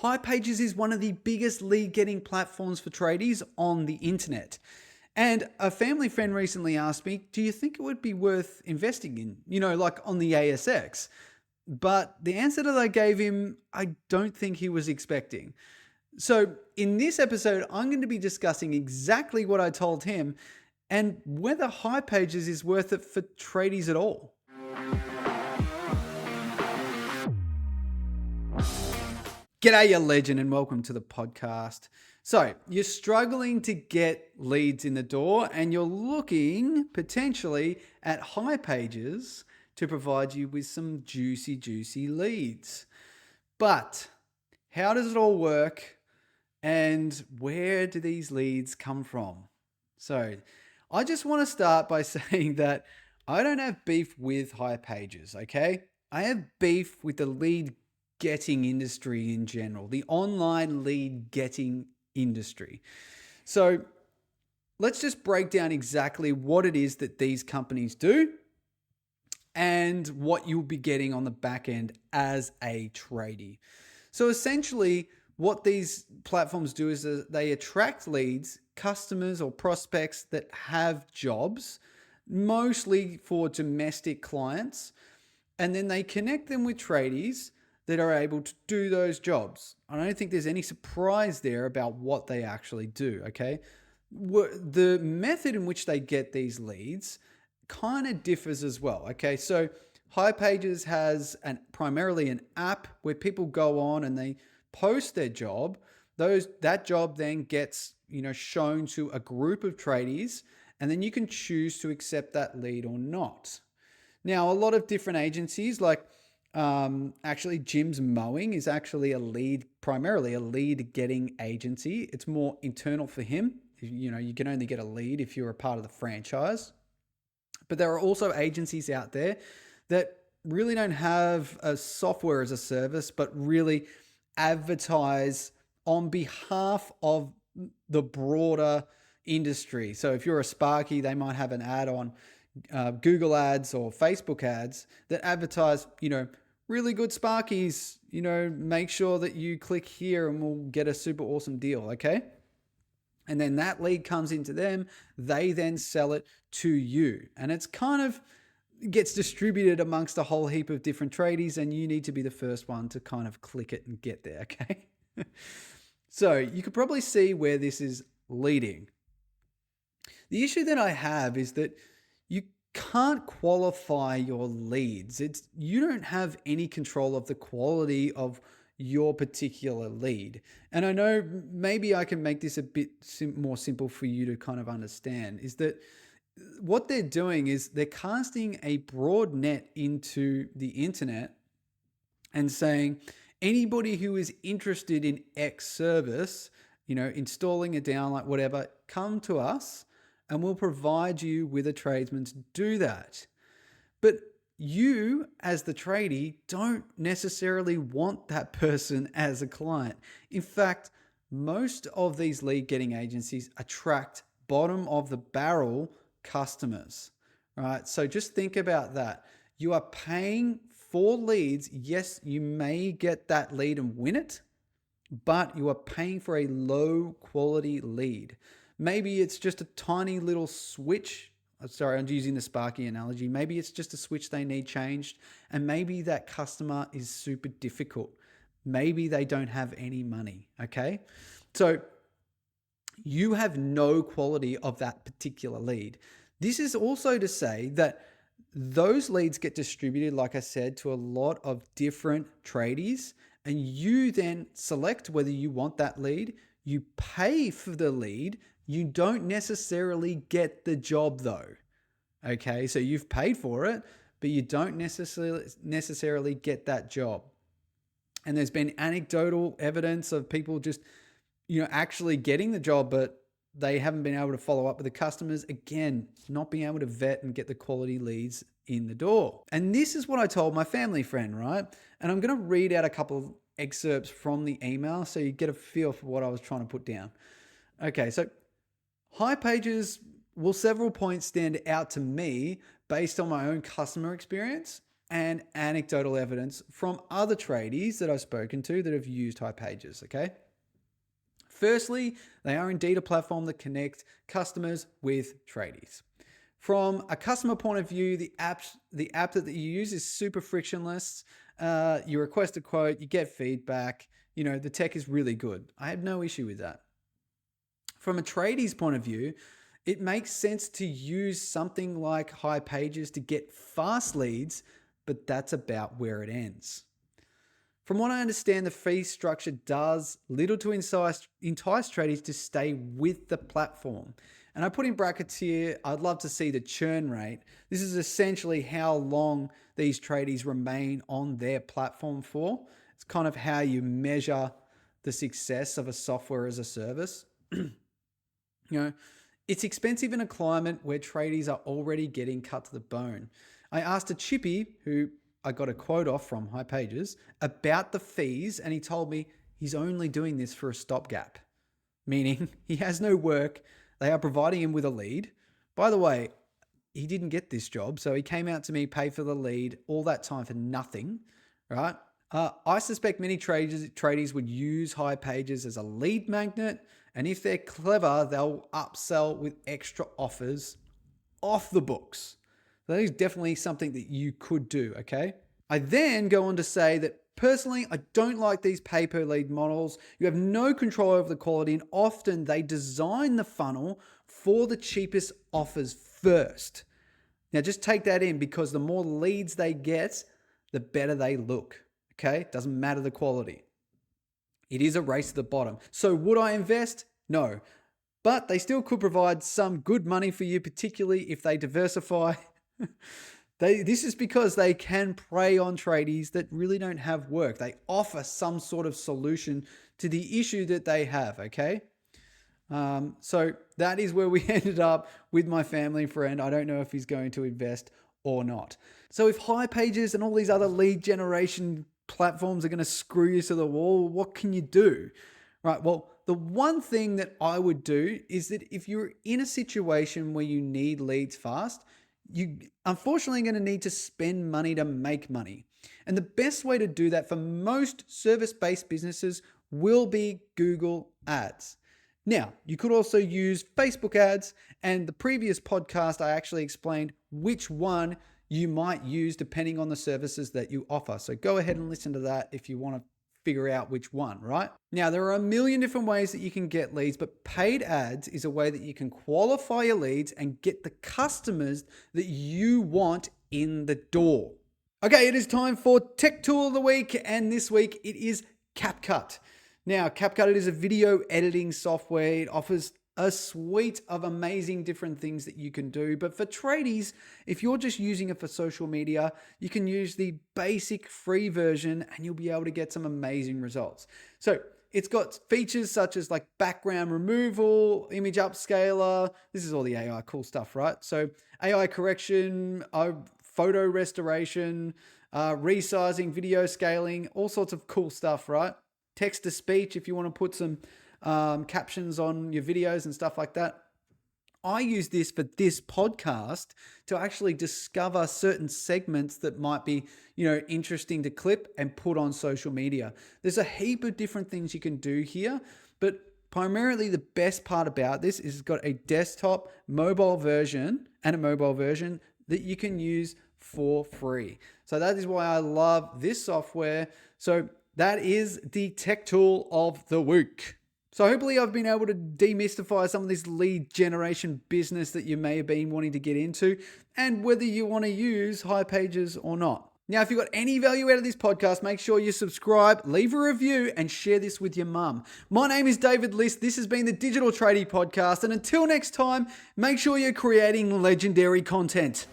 HighPages is one of the biggest lead getting platforms for tradies on the internet. And a family friend recently asked me, do you think it would be worth investing in, like on the ASX? But the answer that I gave him, I don't think he was expecting. So in this episode, I'm going to be discussing exactly what I told him and whether HighPages is worth it for tradies at all. G'day, you legend, and welcome to the podcast. So, you're struggling to get leads in the door and you're looking potentially at HighPages to provide you with some juicy leads. But how does it all work and where do these leads come from? So, I just want to start by saying that I don't have beef with HighPages, okay? I have beef with the lead getting industry in general, the online lead getting industry. So let's just break down exactly what it is that these companies do and what you'll be getting on the back end as a tradie. So essentially, what these platforms do is they attract leads, customers or prospects that have jobs, mostly for domestic clients, and then they connect them with tradies that are able to do those jobs. I don't think there's any surprise there about what they actually do, okay? The method in which they get these leads kind of differs as well, okay? So HighPages has primarily an app where people go on and they post their job. That job then gets, shown to a group of tradies, and then you can choose to accept that lead or not. Now, a lot of different agencies like actually Jim's Mowing is actually primarily a lead getting agency. It's more internal for him. You can only get a lead if you're a part of the franchise. But there are also agencies out there that really don't have a software as a service, but really advertise on behalf of the broader industry. So if you're a Sparky, they might have an ad on Google ads or Facebook ads that advertise, really good Sparkies, make sure that you click here and we'll get a super awesome deal, okay? And then that lead comes into them, they then sell it to you. And it's kind of gets distributed amongst a whole heap of different tradies, and you need to be the first one to kind of click it and get there, okay? So you could probably see where this is leading. The issue that I have is that you can't qualify your leads. You don't have any control of the quality of your particular lead. And I know maybe I can make this a bit more simple for you to kind of understand, is that what they're doing is they're casting a broad net into the internet and saying anybody who is interested in X service, installing a download, whatever, come to us and we'll provide you with a tradesman to do that. But you, as the tradie, don't necessarily want that person as a client. In fact, most of these lead getting agencies attract bottom of the barrel customers, right? So just think about that. You are paying for leads. Yes, you may get that lead and win it, but you are paying for a low quality lead. Maybe it's just a tiny little switch. Sorry, I'm using the Sparky analogy. Maybe it's just a switch they need changed. And maybe that customer is super difficult. Maybe they don't have any money, okay? So you have no quality of that particular lead. This is also to say that those leads get distributed, like I said, to a lot of different tradies, and you then select whether you want that lead. You pay for the lead. You don't necessarily get the job though. Okay, so you've paid for it, but you don't necessarily get that job. And there's been anecdotal evidence of people just, actually getting the job, but they haven't been able to follow up with the customers. Again, not being able to vet and get the quality leads in the door. And this is what I told my family friend, right? And I'm going to read out a couple of excerpts from the email so you get a feel for what I was trying to put down. Okay, so HighPages, several points stand out to me based on my own customer experience. and anecdotal evidence from other tradies that I've spoken to that have used hipages, okay? Firstly, they are indeed a platform that connects customers with tradies. From a customer point of view, the app that you use is super frictionless. You request a quote, you get feedback. The tech is really good. I have no issue with that. From a tradie's point of view, it makes sense to use something like hipages to get fast leads, but that's about where it ends. From what I understand, the fee structure does little to entice tradies to stay with the platform. And I put in brackets here, I'd love to see the churn rate. This is essentially how long these tradies remain on their platform for. It's kind of how you measure the success of a software as a service. It's expensive in a climate where tradies are already getting cut to the bone. I asked a chippy, who I got a quote off from hipages, about the fees, and he told me he's only doing this for a stopgap, meaning he has no work. They are providing him with a lead. By the way, he didn't get this job, so he came out to me, paid for the lead, all that time for nothing, right? I suspect many tradies would use hipages as a lead magnet, and if they're clever, they'll upsell with extra offers off the books. So that is definitely something that you could do, okay? I then go on to say that personally, I don't like these pay-per-lead models. You have no control over the quality, and often they design the funnel for the cheapest offers first. Now, just take that in, because the more leads they get, the better they look, okay? Doesn't matter the quality. It is a race to the bottom. So would I invest? No. But they still could provide some good money for you, particularly if they diversify. This is because they can prey on tradies that really don't have work. They offer some sort of solution to the issue that they have, okay? So that is where we ended up with my family friend. I don't know if he's going to invest or not. So if hipages and all these other lead generation platforms are going to screw you to the wall, what can you do? Right, well, the one thing that I would do is that if you're in a situation where you need leads fast, you unfortunately going to need to spend money to make money. And the best way to do that for most service-based businesses will be Google Ads. Now, you could also use Facebook ads, and the previous podcast, I actually explained which one you might use depending on the services that you offer. So go ahead and listen to that if you want to figure out which one, right? Now, there are a million different ways that you can get leads, but paid ads is a way that you can qualify your leads and get the customers that you want in the door. Okay, it is time for Tech Tool of the Week, and this week it is CapCut. Now, CapCut, it is a video editing software. It offers a suite of amazing different things that you can do. But for tradies, if you're just using it for social media, you can use the basic free version and you'll be able to get some amazing results. So it's got features such as like background removal, image upscaler. This is all the AI cool stuff, right? So AI correction, photo restoration, resizing, video scaling, all sorts of cool stuff, right? Text to speech if you want to put some captions on your videos and stuff like that. I use this for this podcast to actually discover certain segments that might be, interesting to clip and put on social media. There's a heap of different things you can do here, but primarily the best part about this is it's got a desktop mobile version and a mobile version that you can use for free. So that is why I love this software. So that is the tech tool of the week. So hopefully I've been able to demystify some of this lead generation business that you may have been wanting to get into, and whether you want to use hipages or not. Now, if you got any value out of this podcast, make sure you subscribe, leave a review, and share this with your mum. My name is David List. This has been the Digital Tradie Podcast. And until next time, make sure you're creating legendary content.